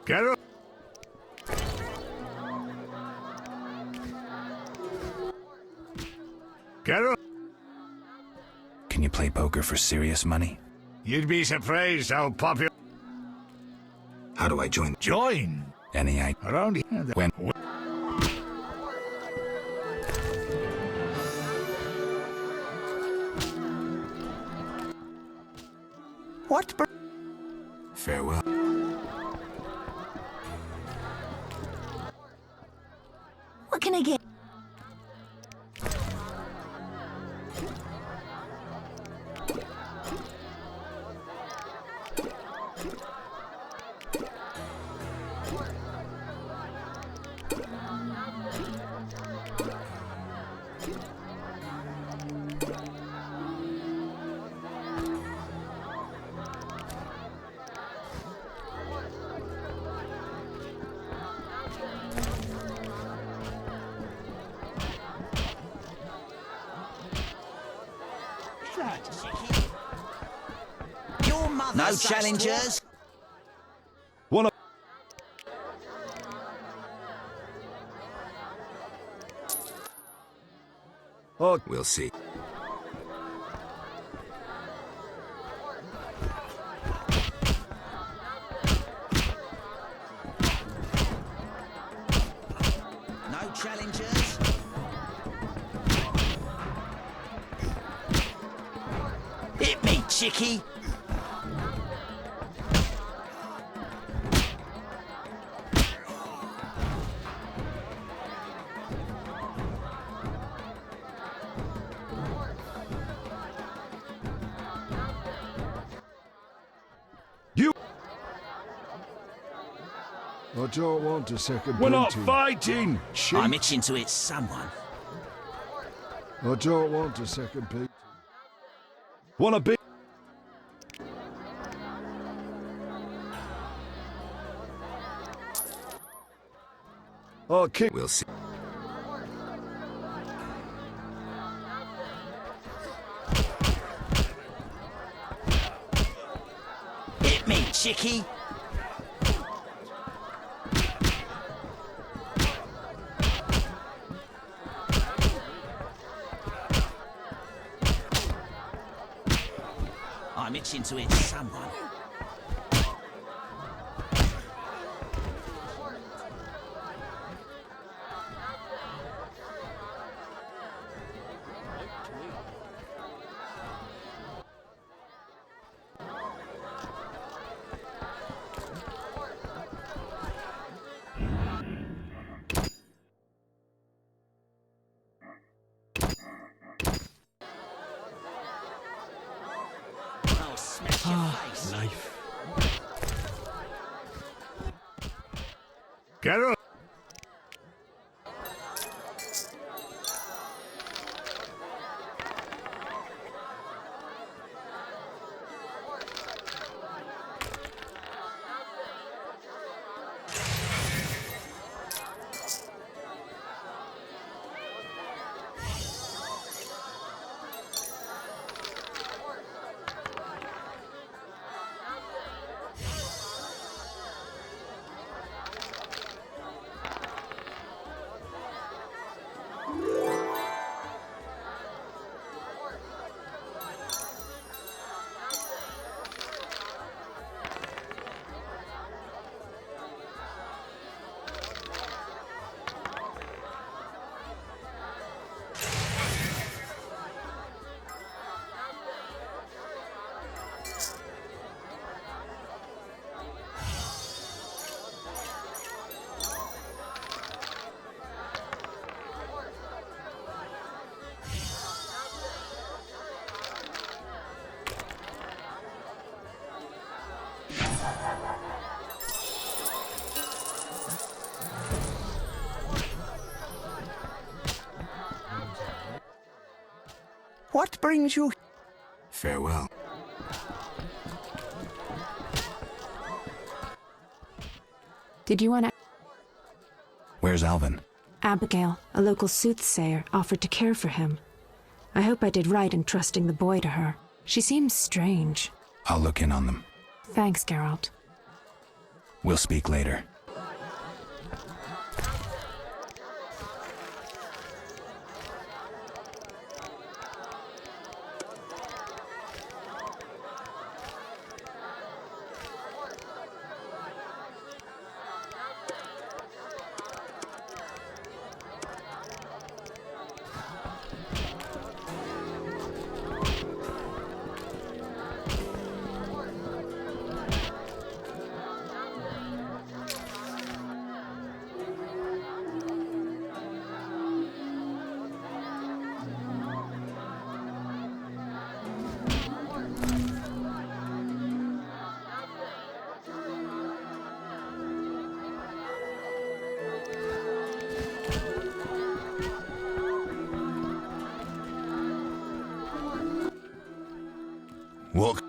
Geralt! Geralt! Can you play poker for serious money? You'd be surprised how popular... How do I join? Join? Any idea? Around here. When? What? Farewell. What can I get? No challengers? One. Oh, we'll see. No challengers? Hit me, chickie! I don't want a second We're not beating. fighting! Sheep. I'm itching to hit someone. I don't want a second beating. Wanna be? I'll kick. We'll see. Hit me, chickie! I'm itching to hit someone. smash your face. Life. Geralt! What brings you? Farewell. Did you want to... Where's Alvin? Abigail, a local soothsayer, offered to care for him. I hope I did right in trusting the boy to her. She seems strange. I'll look in on them. Thanks, Geralt. We'll speak later. Walk.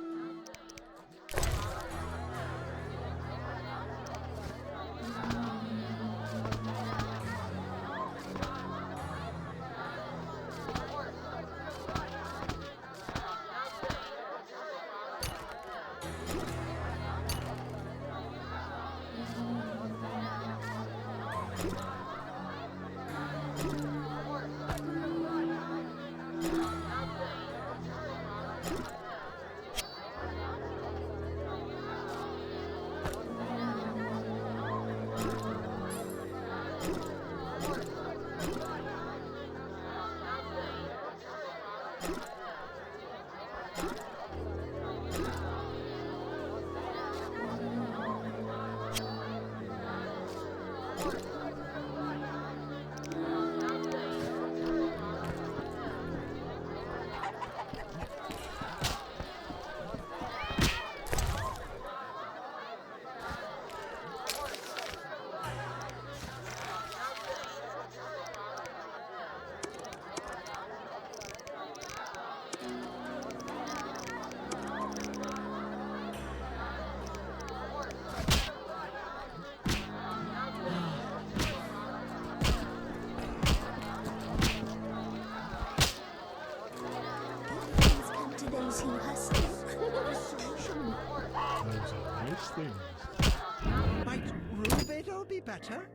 Might room better be better?